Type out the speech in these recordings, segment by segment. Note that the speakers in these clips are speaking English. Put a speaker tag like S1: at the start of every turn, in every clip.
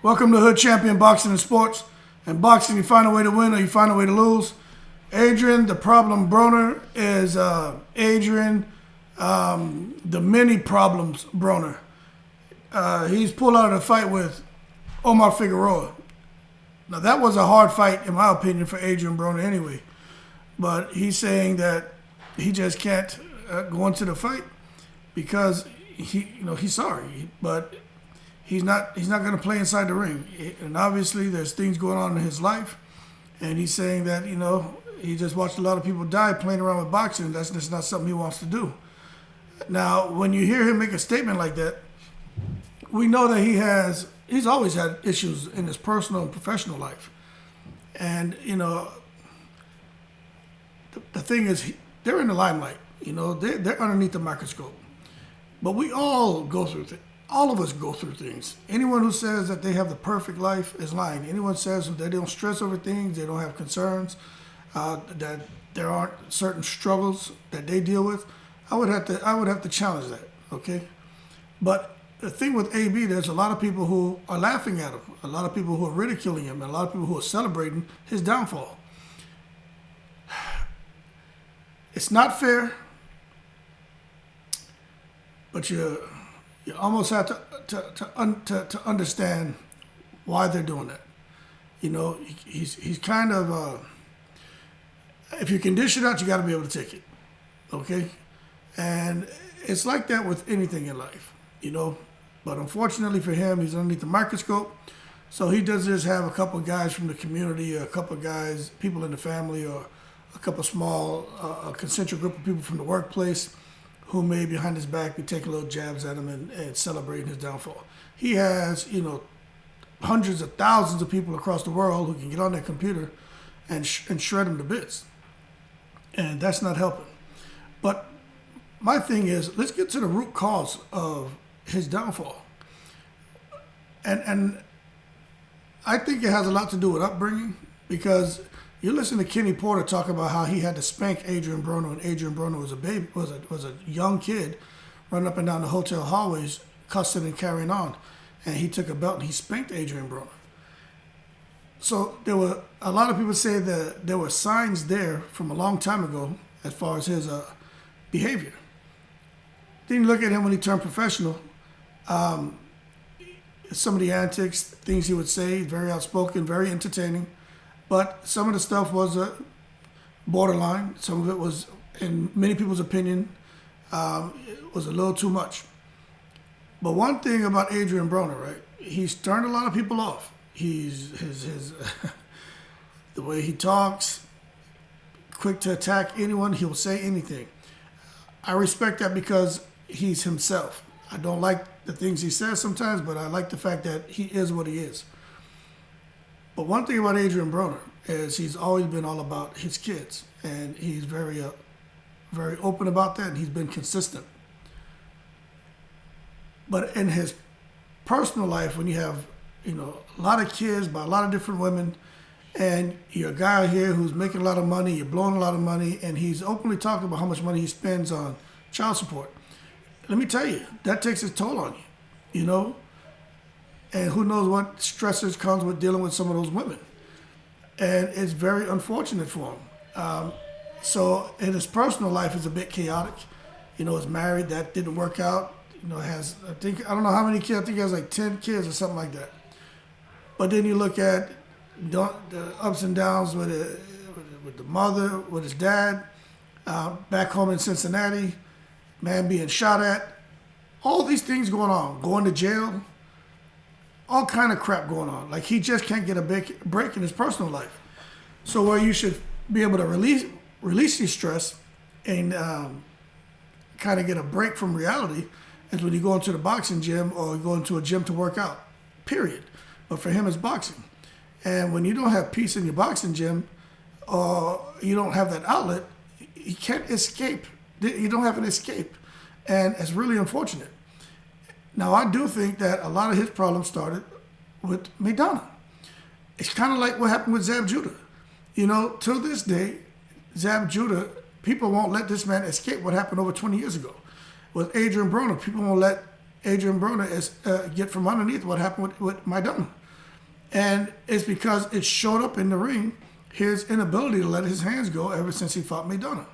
S1: Welcome to Hood Champion Boxing and Sports. In boxing, you find a way to win or you find a way to lose. Adrian, the problem Broner, is Adrian, the many problems Broner. He's pulled out of the fight with Omar Figuero. Now, that was a hard fight, in my opinion, for Adrian Broner anyway. But he's saying that he just can't go into the fight because he's sorry, but he's not going to play inside the ring. And obviously, there's things going on in his life, and he's saying that he just watched a lot of people die playing around with boxing. That's just not something he wants to do. Now, when you hear him make a statement like that, we know that he's always had issues in his personal and professional life. And, the thing is, they're in the limelight. They're underneath the microscope. But we all go through things. All of us go through things. Anyone who says that they have the perfect life is lying. Anyone says that they don't stress over things, they don't have concerns, that there aren't certain struggles that they deal with, I would have to challenge that, okay? But the thing with AB, there's a lot of people who are laughing at him, a lot of people who are ridiculing him, and a lot of people who are celebrating his downfall. It's not fair, but you almost have to understand why they're doing that. He's kind of if you can dish it out, you got to be able to take it, okay? And it's like that with anything in life, But unfortunately for him, he's underneath the microscope, so he does just have a couple of guys from the community, or a couple of guys, people in the family, or a couple of small, a concentric group of people from the workplace who may behind his back be taking little jabs at him and celebrating his downfall. He has, hundreds of thousands of people across the world who can get on their computer and shred him to bits. And that's not helping. But my thing is, let's get to the root cause of his downfall. And I think it has a lot to do with upbringing, because you listen to Kenny Porter talk about how he had to spank Adrian Broner when Adrian Broner was a baby, was a young kid, running up and down the hotel hallways, cussing and carrying on. And he took a belt and he spanked Adrian Broner. So there were a lot of people say that there were signs there from a long time ago as far as his behavior. Then you look at him when he turned professional. Some of the antics, things he would say, very outspoken, very entertaining. But some of the stuff was borderline. Some of it was, in many people's opinion, was a little too much. But one thing about Adrian Broner, right? He's turned a lot of people off. He's the way he talks, quick to attack anyone. He'll say anything. I respect that because he's himself. I don't like the things he says sometimes, but I like the fact that he is what he is. But one thing about Adrian Broner is he's always been all about his kids, and he's very open about that, and he's been consistent. But in his personal life, when you have a lot of kids by a lot of different women, and you're a guy here who's making a lot of money, you're blowing a lot of money, and he's openly talking about how much money he spends on child support. Let me tell you, that takes its toll on you, And who knows what stressors comes with dealing with some of those women. And it's very unfortunate for him. So in his personal life, it's a bit chaotic. He's married, that didn't work out. Has, I don't know how many kids, I think he has like 10 kids or something like that. But then you look at the ups and downs with the mother, with his dad, back home in Cincinnati, man being shot at. All these things going on, going to jail. All kind of crap going on. Like, he just can't get a break in his personal life. So where you should be able to release your stress and kind of get a break from reality is when you go into the boxing gym or go into a gym to work out, period. But for him, it's boxing. And when you don't have peace in your boxing gym or you don't have that outlet, you can't escape. You don't have an escape. And it's really unfortunate. Now, I do think that a lot of his problems started with Maidana. It's kind of like what happened with Zab Judah. To this day, Zab Judah, people won't let this man escape what happened over 20 years ago. With Adrian Broner, people won't let Adrian Broner get from underneath what happened with Maidana. And it's because it showed up in the ring, his inability to let his hands go ever since he fought Maidana.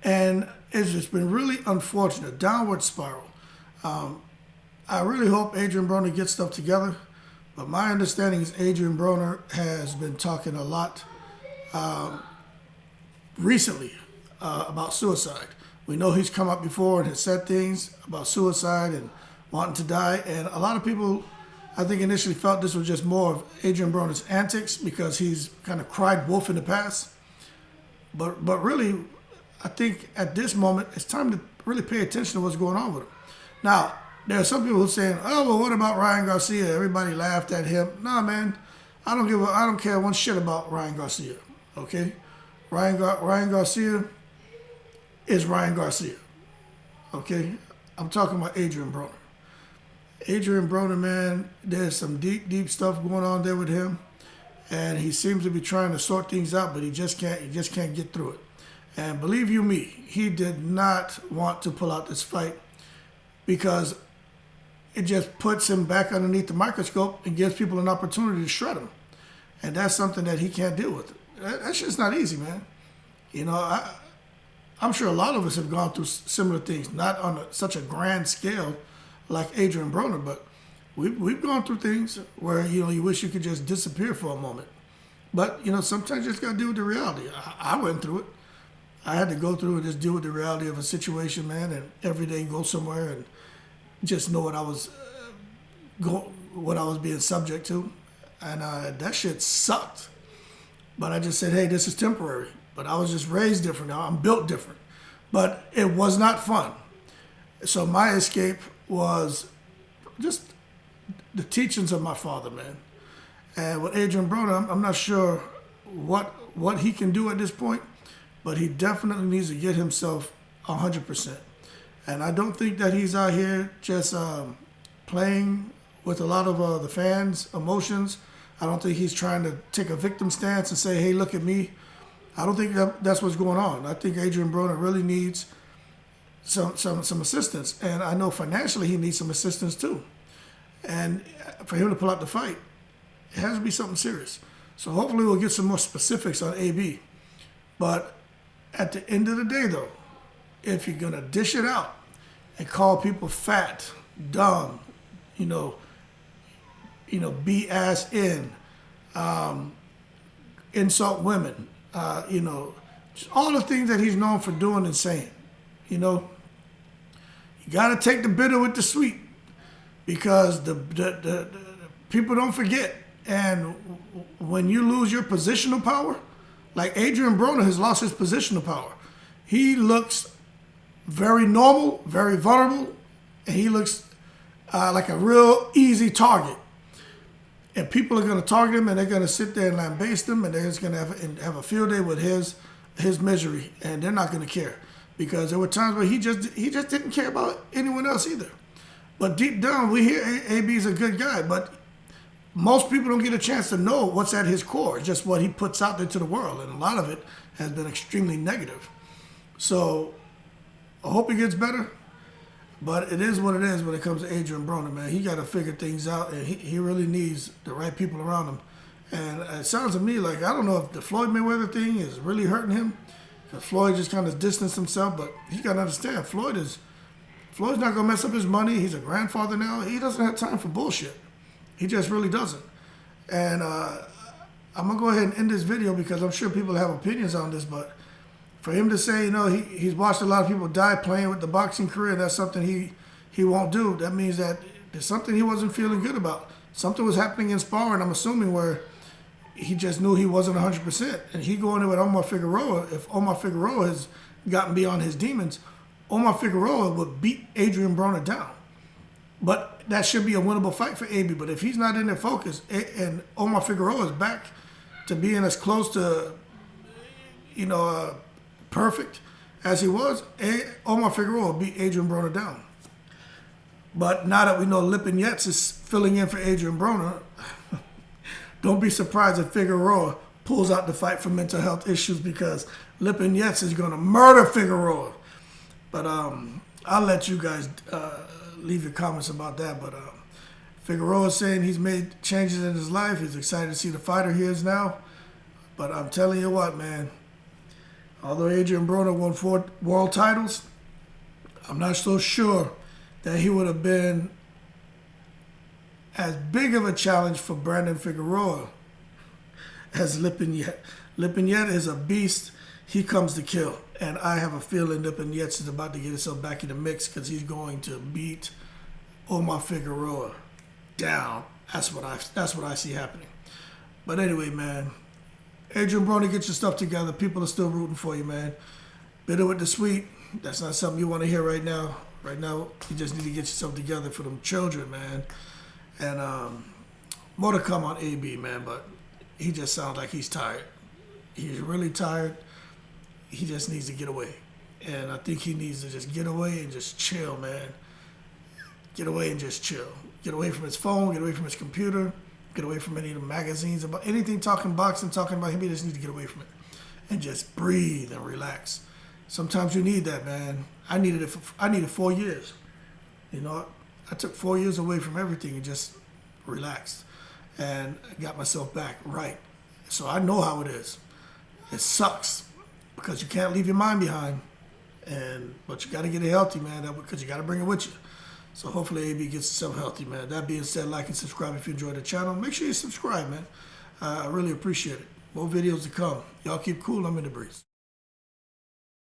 S1: And it's just been really unfortunate, downward spiral. I really hope Adrian Broner gets stuff together, but my understanding is Adrian Broner has been talking a lot recently about suicide. We know he's come up before and has said things about suicide and wanting to die, and a lot of people, I think, initially felt this was just more of Adrian Broner's antics because he's kind of cried wolf in the past. But really, I think at this moment, it's time to really pay attention to what's going on with him. Now, there are some people who are saying, "Oh, well, what about Ryan Garcia? Everybody laughed at him." Nah, man, I don't care one shit about Ryan Garcia. Okay, Ryan Garcia is Ryan Garcia. Okay, I'm talking about Adrian Broner. Adrian Broner, man, there's some deep stuff going on there with him, and he seems to be trying to sort things out, but he just can't get through it. And believe you me, he did not want to pull out this fight because it just puts him back underneath the microscope and gives people an opportunity to shred him. And that's something that he can't deal with. That's just not easy, man. You know, I'm sure a lot of us have gone through similar things, not on such a grand scale like Adrian Broner, but we've gone through things where, you know, you wish you could just disappear for a moment. But, you know, sometimes you just got to deal with the reality. I went through it. I had to go through and just deal with the reality of a situation, man, and every day go somewhere and just know what I was being subject to. And that shit sucked. But I just said, hey, this is temporary. But I was just raised different now. I'm built different. But it was not fun. So my escape was just the teachings of my father, man. And with Adrian Broner, I'm not sure what he can do at this point, but he definitely needs to get himself 100%. And I don't think that he's out here just playing with a lot of the fans' emotions. I don't think he's trying to take a victim stance and say, hey, look at me. I don't think that's what's going on. I think Adrian Broner really needs some assistance. And I know financially he needs some assistance too. And for him to pull out the fight, it has to be something serious. So hopefully we'll get some more specifics on AB. But at the end of the day, though, if you're going to dish it out and call people fat, dumb, be ass in, insult women, just all the things that he's known for doing and saying, you got to take the bitter with the sweet because the people don't forget. And when you lose your positional power, like Adrian Broner has lost his positional power. He looks very normal, very vulnerable, and he looks like a real easy target. And people are going to target him, and they're going to sit there and lambaste him, and they're just going to have a field day with his misery, and they're not going to care because there were times where he just didn't care about anyone else either. But deep down, we hear AB is a good guy, but most people don't get a chance to know what's at his core, just what he puts out there to the world, and a lot of it has been extremely negative. So I hope he gets better, but it is what it is when it comes to Adrian Broner, man. He got to figure things out, and he really needs the right people around him. And it sounds to me like, I don't know if the Floyd Mayweather thing is really hurting him, because Floyd just kind of distanced himself, but he got to understand, Floyd's not going to mess up his money. He's a grandfather now. He doesn't have time for bullshit. He just really doesn't. And I'm going to go ahead and end this video because I'm sure people have opinions on this, but for him to say, he's watched a lot of people die playing with the boxing career, and that's something he won't do, that means that there's something he wasn't feeling good about. Something was happening in sparring, I'm assuming, where he just knew he wasn't 100%. And he going in with Omar Figueroa. If Omar Figueroa has gotten beyond his demons, Omar Figueroa would beat Adrian Broner down. But that should be a winnable fight for AB. But if he's not in their focus, and Omar Figueroa is back to being as close to, perfect as he was, Omar Figueroa beat Adrian Broner down. But now that we know Lipin Yates is filling in for Adrian Broner, don't be surprised if Figueroa pulls out the fight for mental health issues because Lipin Yates is going to murder Figueroa. But I'll let you guys leave your comments about that. But Figuero is saying he's made changes in his life. He's excited to see the fighter he is now. But I'm telling you what, man. Although Adrian Broner won 4 world titles, I'm not so sure that he would have been as big of a challenge for Brandon Figueroa as Lipinets. Lipinets is a beast. He comes to kill. And I have a feeling Lipinets is about to get himself back in the mix because he's going to beat Omar Figueroa down. That's what I see happening. But anyway, man, Adrian Broner, get your stuff together. People are still rooting for you, man. Bitter with the sweet. That's not something you want to hear right now. Right now, you just need to get yourself together for them children, man. And more to come on AB, man. But he just sounds like he's tired. He's really tired. He just needs to get away. And I think he needs to just get away and just chill, man. Get away and just chill. Get away from his phone, get away from his computer, get away from any of the magazines, about anything talking boxing, talking about him. He just needs to get away from it and just breathe and relax. Sometimes you need that, man. I needed 4 years. You know, I took 4 years away from everything and just relaxed and got myself back right. So I know how it is. It sucks because you can't leave your mind behind, but you got to get it healthy, man, because you got to bring it with you. So hopefully AB gets himself healthy, man. That being said, like and subscribe if you enjoyed the channel. Make sure you subscribe, man. I really appreciate it. More videos to come. Y'all keep cool. I'm in the breeze.